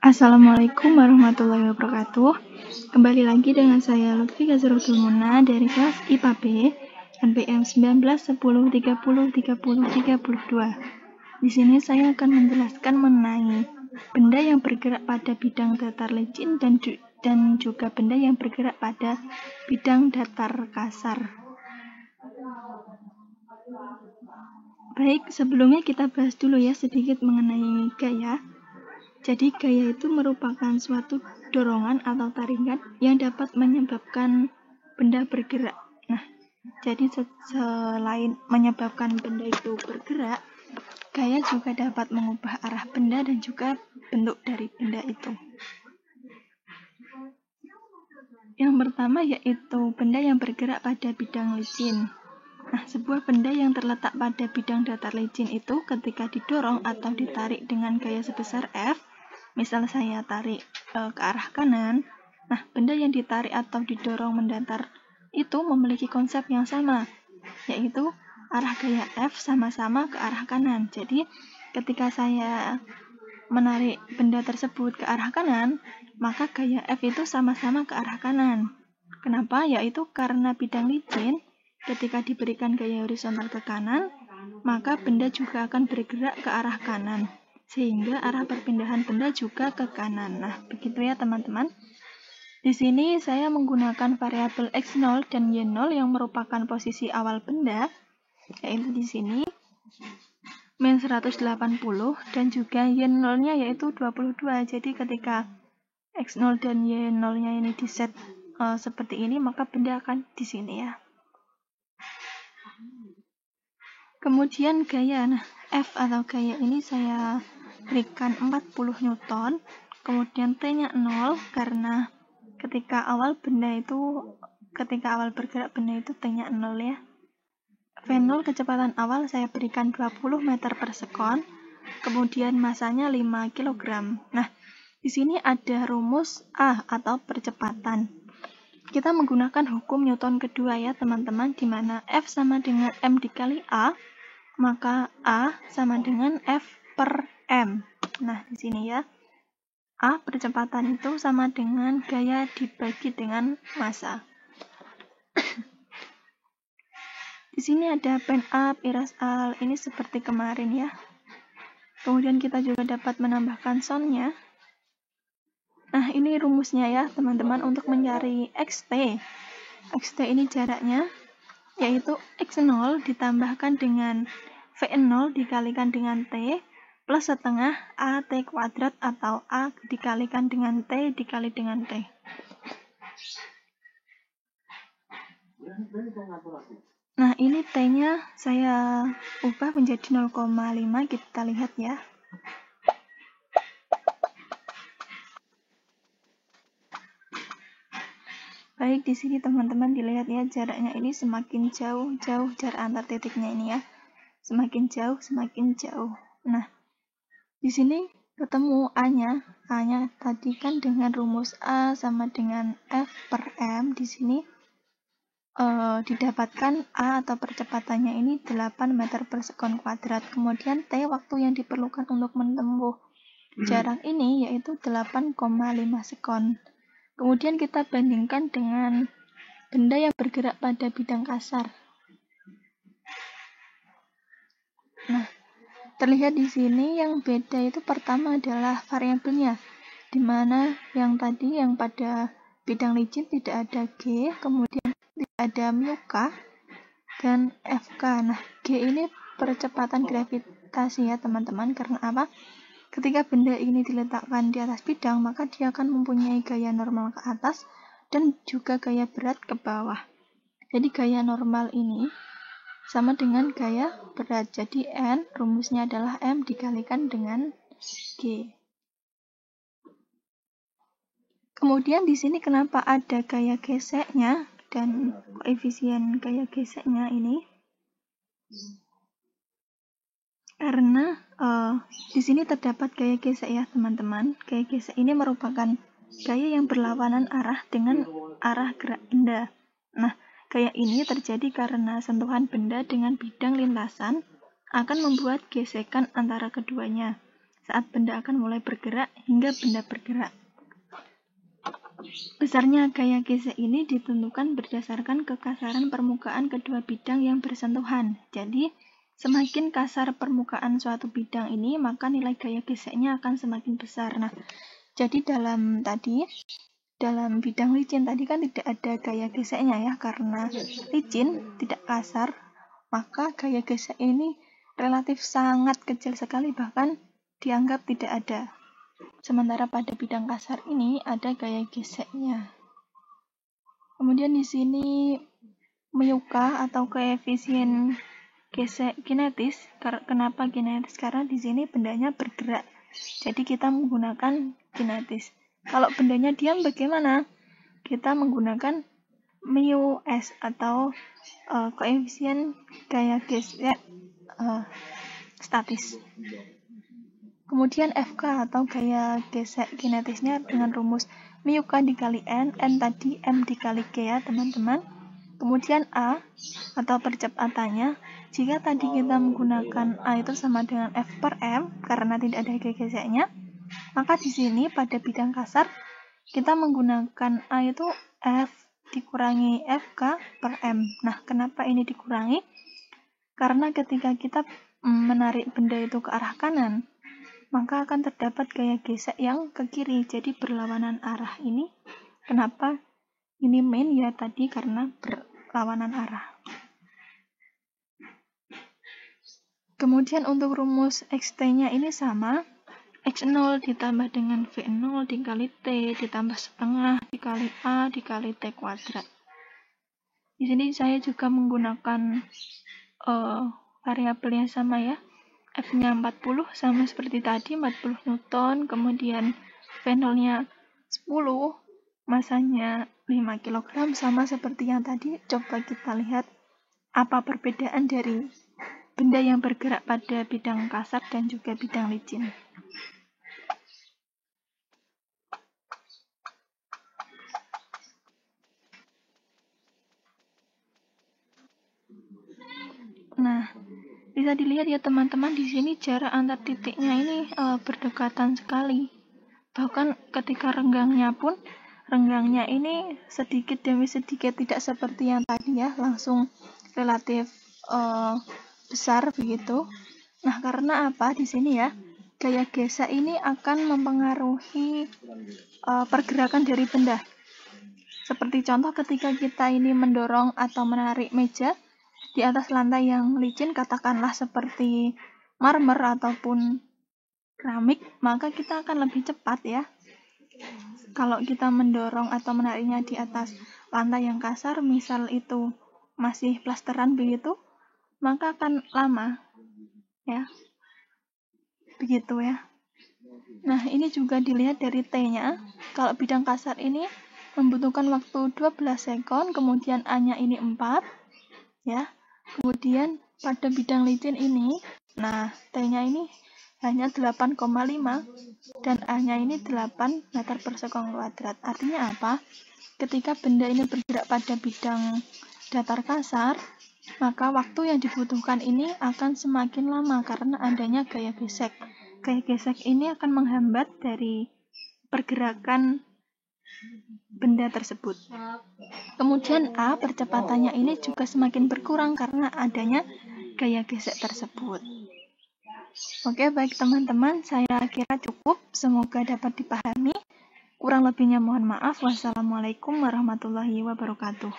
Assalamualaikum warahmatullahi wabarakatuh. Kembali lagi dengan saya Lutfi Gazratul Muna dari kelas IPA B NPM 1910303032. Di sini saya akan menjelaskan mengenai benda yang bergerak pada bidang datar licin dan juga benda yang bergerak pada bidang datar kasar. Baik, sebelumnya kita bahas dulu ya sedikit mengenai gaya. Jadi gaya itu merupakan suatu dorongan atau tarikan yang dapat menyebabkan benda bergerak. Nah, jadi selain menyebabkan benda itu bergerak, gaya juga dapat mengubah arah benda dan juga bentuk dari benda itu. Yang pertama yaitu benda yang bergerak pada bidang licin. Nah, sebuah benda yang terletak pada bidang datar licin itu ketika didorong atau ditarik dengan gaya sebesar F, misal saya tarik ke arah kanan, nah benda yang ditarik atau didorong mendatar itu memiliki konsep yang sama, yaitu arah gaya F sama-sama ke arah kanan. Jadi ketika saya menarik benda tersebut ke arah kanan, maka gaya F itu sama-sama ke arah kanan. Kenapa? Yaitu karena bidang licin ketika diberikan gaya horizontal ke kanan, maka benda juga akan bergerak ke arah kanan, sehingga arah perpindahan benda juga ke kanan. Nah, begitu ya teman-teman. Di sini saya menggunakan variabel X0 dan Y0 yang merupakan posisi awal benda, yaitu di sini min 180 dan juga Y0-nya yaitu 22. Jadi ketika X0 dan Y0-nya ini diset seperti ini, maka benda akan di sini ya. Kemudian gaya, nah F atau gaya ini saya berikan 40 Newton, kemudian T-nya 0 karena ketika awal bergerak benda itu T-nya 0 ya. V0 kecepatan awal saya berikan 20 meter per sekon, kemudian masanya 5 kg. Nah, di sini ada rumus A atau percepatan. Kita menggunakan hukum Newton kedua ya teman-teman, di mana F sama dengan M dikali A, maka A sama dengan F per M. Nah, di sini ya, A percepatan itu sama dengan gaya dibagi dengan massa. Di sini ada pen up, iras al, ini seperti kemarin ya. Kemudian kita juga dapat menambahkan soundnya. Nah, ini rumusnya ya teman-teman untuk mencari XT. XT ini jaraknya, yaitu X0 ditambahkan dengan V0 dikalikan dengan T plus setengah AT kuadrat atau A dikalikan dengan T dikali dengan T. Nah, ini T-nya saya ubah menjadi 0,5, kita lihat ya. Baik, di sini teman-teman dilihat ya, jaraknya ini semakin jauh jarak antar titiknya ini ya. Semakin jauh, semakin jauh. Nah, di sini ketemu A-nya tadi kan dengan rumus A sama dengan F per M. Di sini didapatkan A atau percepatannya ini 8 meter per sekon kuadrat. Kemudian T waktu yang diperlukan untuk menempuh jarak ini yaitu 8,5 sekon. Kemudian kita bandingkan dengan benda yang bergerak pada bidang kasar. Nah, terlihat di sini yang beda itu pertama adalah variabelnya, di mana yang tadi yang pada bidang licin tidak ada G, kemudian tidak ada mu K dan FK. Nah, G ini percepatan gravitasi ya teman-teman. Karena apa? Ketika benda ini diletakkan di atas bidang, maka dia akan mempunyai gaya normal ke atas dan juga gaya berat ke bawah. Jadi gaya normal ini sama dengan gaya berat. Jadi N rumusnya adalah M dikalikan dengan G. Kemudian di sini kenapa ada gaya geseknya dan koefisien gaya geseknya ini? Karena di sini terdapat gaya gesek ya teman-teman. Gaya gesek ini merupakan gaya yang berlawanan arah dengan arah gerak benda. Nah, gaya ini terjadi karena sentuhan benda dengan bidang lintasan akan membuat gesekan antara keduanya saat benda akan mulai bergerak hingga benda bergerak. Besarnya gaya gesek ini ditentukan berdasarkan kekasaran permukaan kedua bidang yang bersentuhan. Jadi, semakin kasar permukaan suatu bidang ini, maka nilai gaya geseknya akan semakin besar. Nah, jadi dalam bidang licin tadi kan tidak ada gaya geseknya ya, karena licin tidak kasar, maka gaya gesek ini relatif sangat kecil sekali, bahkan dianggap tidak ada. Sementara pada bidang kasar ini ada gaya geseknya. Kemudian di sini miyuka atau koefisien gesek kinetis. Kenapa kinetis? Karena di sini bendanya bergerak. Jadi kita menggunakan kinetis. Kalau bendanya diam bagaimana? Kita menggunakan mu s atau koefisien gaya gesek statis. Kemudian FK atau gaya gesek kinetisnya dengan rumus μk dikali N tadi M dikali G ya teman-teman. Kemudian A atau percepatannya, jika tadi kita menggunakan A itu sama dengan F per M karena tidak ada gaya geseknya, maka di sini pada bidang kasar kita menggunakan A itu F dikurangi FK per M. Nah, kenapa ini dikurangi? Karena ketika kita menarik benda itu ke arah kanan, maka akan terdapat gaya gesek yang ke kiri, jadi berlawanan arah. Ini kenapa ini main ya tadi, karena berlawanan arah. Kemudian untuk rumus xt-nya ini sama, x0 ditambah dengan v0 dikali t ditambah setengah dikali a dikali t kuadrat. Di sini saya juga menggunakan variabel yang sama ya. F-nya 40 sama seperti tadi, 40 Newton, kemudian V0-nya 10, masanya 5 kg, sama seperti yang tadi. Coba kita lihat apa perbedaan dari benda yang bergerak pada bidang kasar dan juga bidang licin. Nah, bisa dilihat ya teman-teman, di sini jarak antar titiknya ini berdekatan sekali. Bahkan ketika renggangnya pun, renggangnya ini sedikit demi sedikit, tidak seperti yang tadi ya, langsung relatif besar begitu. Nah, karena apa di sini ya? Gaya gesek ini akan mempengaruhi pergerakan dari benda. Seperti contoh ketika kita ini mendorong atau menarik meja di atas lantai yang licin, katakanlah seperti marmer ataupun keramik, maka kita akan lebih cepat ya. Kalau kita mendorong atau menariknya di atas lantai yang kasar, misal itu masih plasteran begitu, maka akan lama ya. Begitu ya. Nah, ini juga dilihat dari T-nya. Kalau bidang kasar ini membutuhkan waktu 12 sekon, kemudian A-nya ini 4 ya. Kemudian pada bidang licin ini, nah T-nya ini hanya 8,5 dan A-nya ini 8 meter per sekon kuadrat. Artinya apa? Ketika benda ini bergerak pada bidang datar kasar, maka waktu yang dibutuhkan ini akan semakin lama karena adanya gaya gesek. Gaya gesek ini akan menghambat dari pergerakan benda tersebut. Kemudian A, percepatannya ini juga semakin berkurang karena adanya gaya gesek tersebut. Oke, baik teman-teman, saya kira cukup. Semoga dapat dipahami. Kurang lebihnya mohon maaf. Wassalamualaikum warahmatullahi wabarakatuh.